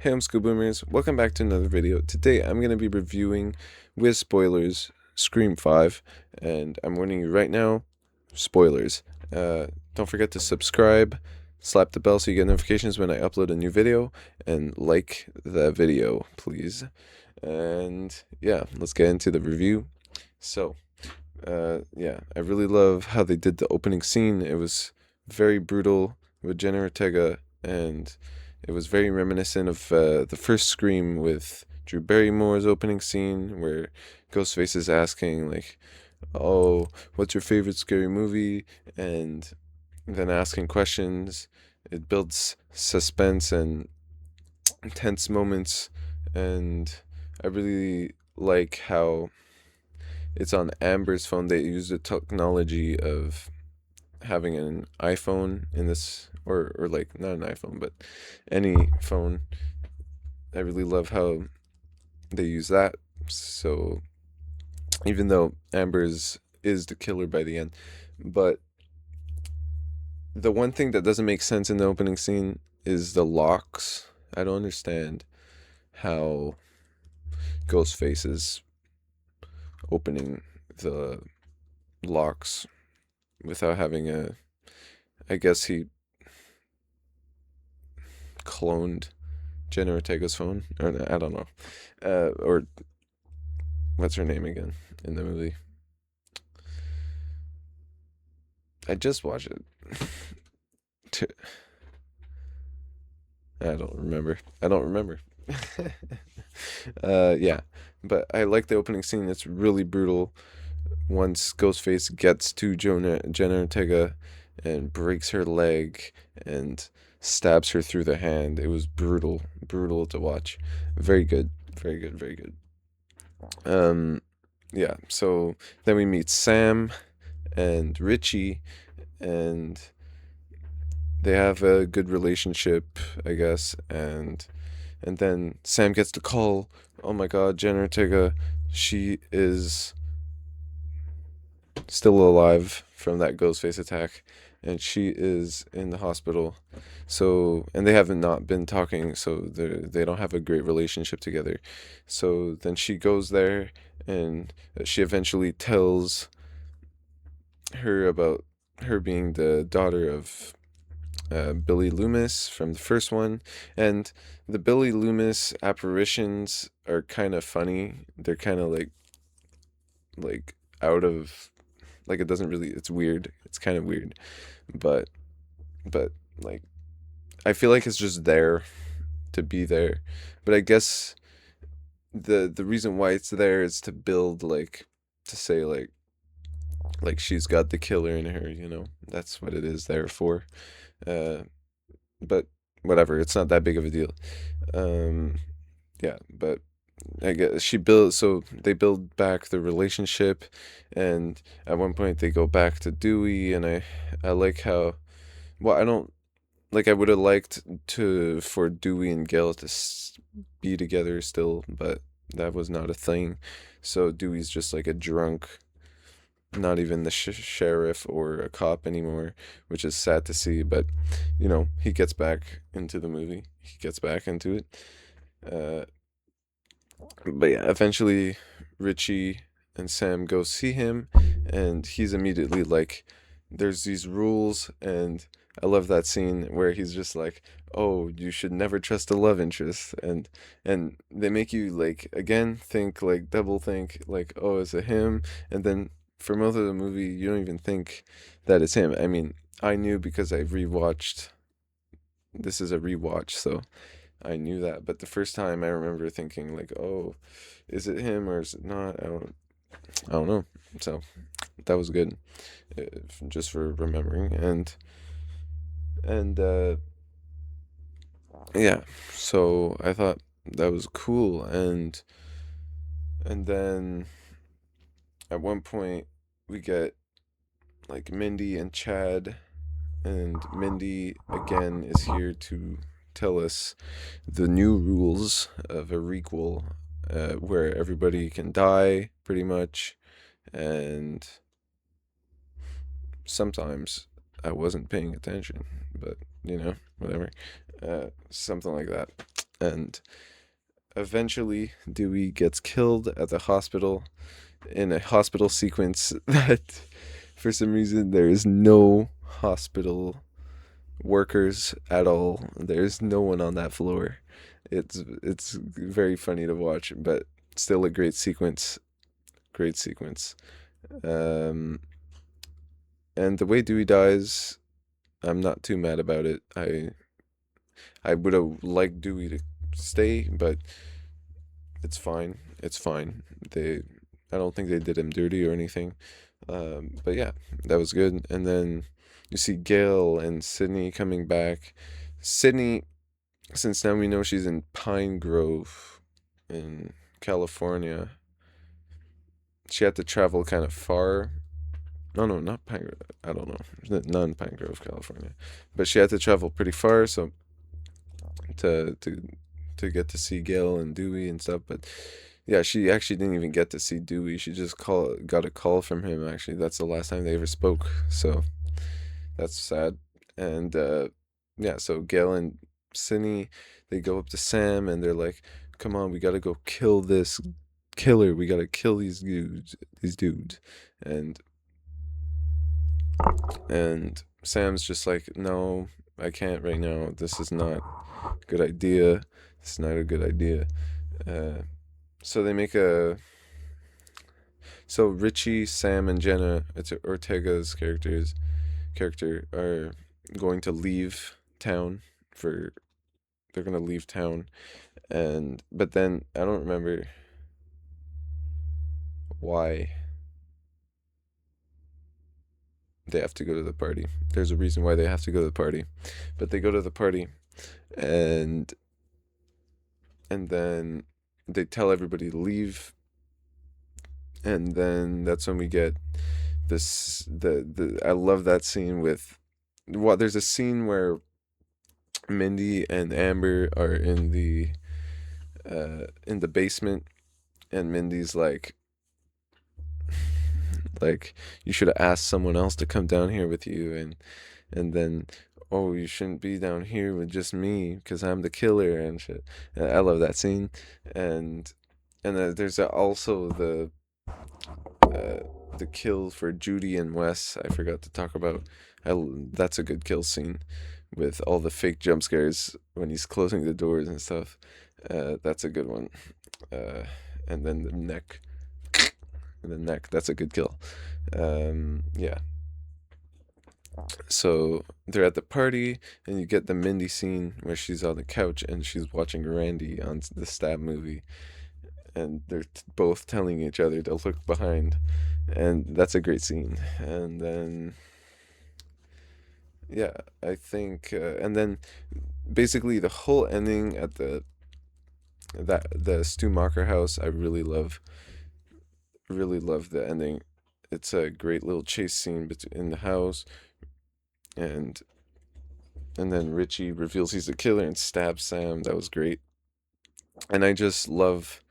Hey, homeschool boomers, welcome back to another video. Today I'm going to be reviewing, with spoilers, Scream 5, and I'm warning you right now, spoilers. Don't forget to subscribe, slap the bell so you get notifications when I upload a new video, and like the video, please. And yeah, let's get into the review. So, yeah, I really love how they did the opening scene. It was very brutal with Jenna Ortega, and it was very reminiscent of the first Scream with Drew Barrymore's opening scene, where Ghostface is asking, like, "Oh, what's your favorite scary movie?" and then asking questions. It builds suspense and tense moments, and I really like how it's on Amber's phone. They use the technology of having an iPhone in this, or like not an iPhone, but any phone. I really love how they use that. So even though Amber's is the killer by the end, but the one thing that doesn't make sense in the opening scene is the locks. I don't understand how Ghostface is opening the locks without having a. I guess he cloned Jenna Ortega's phone, or I don't know, or what's her name again in the movie? I just watched it. I don't remember. I don't remember. Yeah, but I like the opening scene. It's really brutal. Once Ghostface gets to Jenna Ortega and breaks her leg and stabs her through the hand, it was brutal, brutal to watch. Very good, very good, very good. Yeah. So then we meet Sam and Richie, and they have a good relationship, I guess. And then Sam gets the call. Oh my God, Jenna Ortega, she is still alive from that Ghostface attack, and she is in the hospital. So, and they haven't not been talking, so they don't have a great relationship together. So then she goes there, and she eventually tells her about her being the daughter of Billy Loomis from the first one, and the Billy Loomis apparitions are kind of funny. They're kind of like out of, like, it doesn't really, it's weird. It's kind of weird, but but like, I feel like it's just there to be there. But I guess the reason why it's there is to build, like, to say like she's got the killer in her, you know. That's what it is there for. Uh but whatever, it's not that big of a deal. Um yeah, but I guess she builds, so they build back the relationship, and at one point they go back to Dewey, and I like how, well, I don't, like, I would have liked to for Dewey and Gail to be together still, but that was not a thing. So Dewey's just like a drunk, not even the sheriff or a cop anymore, which is sad to see. But you know, he gets back into the movie. He gets back into it. Uh, but yeah, eventually Richie and Sam go see him, and he's immediately like, "There's these rules," and I love that scene where he's just like, "Oh, you should never trust a love interest," and they make you, like, again think, like, double think, like, "Oh, is it him?" And then for most of the movie, you don't even think that it's him. I mean, I knew because I rewatched. This is a rewatch, so I knew that. But the first time, I remember thinking, like, "Oh, is it him or is it not?" I don't know. So that was good, just for remembering. And yeah, so I thought that was cool. And then at one point we get, like, Mindy and Chad, and Mindy again is here to tell us the new rules of a requel, where everybody can die pretty much, and sometimes I wasn't paying attention, but you know, whatever, something like that. And eventually, Dewey gets killed at the hospital in a hospital sequence that, for some reason, there is no hospital workers at all. There's no one on that floor. It's very funny to watch, but still a great sequence. Great sequence. Um, and the way Dewey dies, I'm not too mad about it. I would have liked Dewey to stay, but it's fine. It's fine. I don't think they did him dirty or anything. But yeah, that was good. And then you see Gail and Sydney coming back. Sydney, since now we know she's in Pine Grove in California, she had to travel kind of far. No, no, not Pine Grove. I don't know. Non Pine Grove, California. But she had to travel pretty far, so to to to get to see Gail and Dewey and stuff. But yeah, she actually didn't even get to see Dewey. She just got a call from him. Actually, that's the last time they ever spoke. So that's sad. And yeah, so Gail and Cindy, they go up to Sam and they're like, "Come on, we gotta go kill this killer. We gotta kill these dudes. These dudes." And and Sam's just like, "No, I can't right now. This is not a good idea. It's not a good idea." Uh, so they make a so Richie, Sam, and Jenna, it's Ortega's character, are going to leave town for they're gonna leave town, and but then I don't remember why they have to go to the party. There's a reason why they have to go to the party, but they go to the party, and then they tell everybody to leave, and then that's when we get the I love that scene with well, there's a scene where Mindy and Amber are in the basement, and Mindy's like you should have asked someone else to come down here with you, and then oh, you shouldn't be down here with just me because I'm the killer and shit. And I love that scene. and there's also uh, the kill for Judy and Wes. I forgot to talk about. That's a good kill scene with all the fake jump scares when he's closing the doors and stuff. That's a good one. Uh, and then the neck. That's a good kill. Yeah. So they're at the party, and you get the Mindy scene where she's on the couch and she's watching Randy on the Stab movie, and they're both telling each other to look behind, and that's a great scene. And then yeah, I think, and then basically the whole ending at the Stu Macher house, I really love the ending. It's a great little chase scene in the house, and then Richie reveals he's the killer and stabs Sam. That was great, and I just love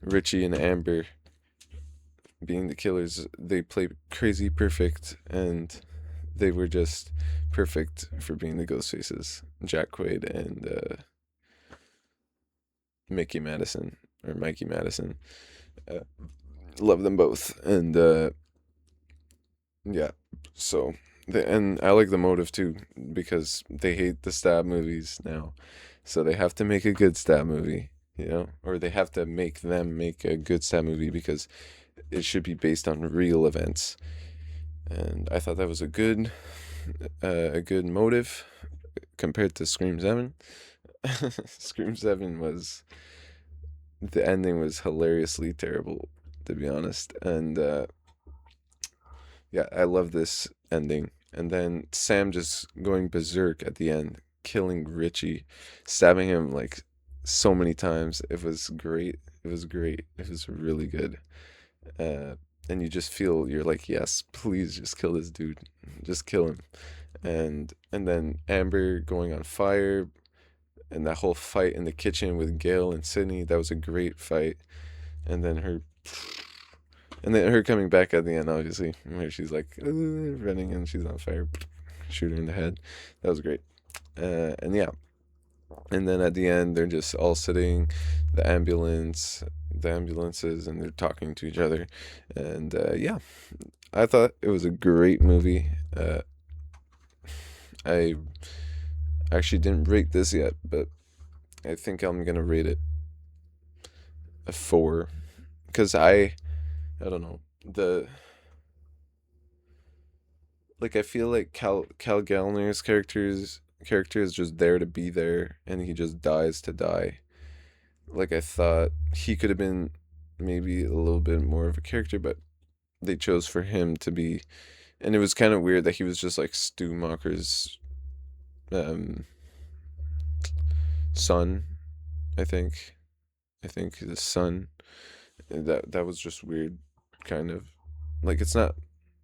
Richie and Amber being the killers. They play crazy perfect, and they were just perfect for being the Ghostfaces. Jack Quaid and Mickey Madison or Mikey Madison. Uh, love them both, and yeah. So and I like the motive too because they hate the stab movies now, so they have to make a good stab movie, or they have to make them make a good stab movie because it should be based on real events. And I thought that was a good motive compared to Scream 7. Scream 7 was the ending was hilariously terrible, to be honest. And yeah, I love this ending. And then Sam just going berserk at the end, killing Richie, stabbing him like so many times. It was great. It was great. It was really good. Uh, and you just feel you're like, yes, please just kill this dude, just kill him. And then Amber going on fire, and that whole fight in the kitchen with Gail and Sydney, that was a great fight. And then her coming back at the end, obviously, where she's like running and she's on fire, shoot her in the head. That was great. And yeah, And then at the end, they're just all sitting, the ambulances, and they're talking to each other. And yeah, I thought it was a great movie. I actually didn't rate this yet, but I think I'm gonna rate it a 4 because I don't know, the like I feel like Cal Gallner's character is just there to be there, and he just dies to die. Like I thought he could have been maybe a little bit more of a character, but they chose for him to be, and it was kind of weird that he was just like Stu Macher's um son. I think I think his son. That was just weird, kind of. Like it's not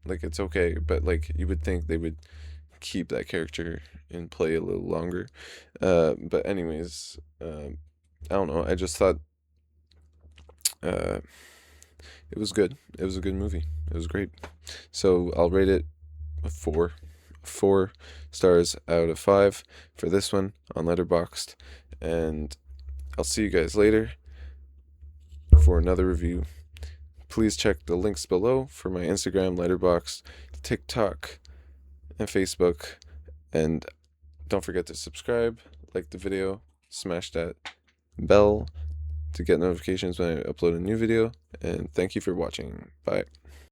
like it's okay, but like you would think they would keep that character in play a little longer. But anyways, I don't know. I just thought uh, it was good. It was a good movie. It was great. So I'll rate it a 4. 4 stars out of 5 for this one on Letterboxd, and I'll see you guys later for another review. Please check the links below for my Instagram, Letterboxd, TikTok, and Facebook. And don't forget to subscribe, like the video, smash that bell to get notifications when I upload a new video. And thank you for watching. Bye.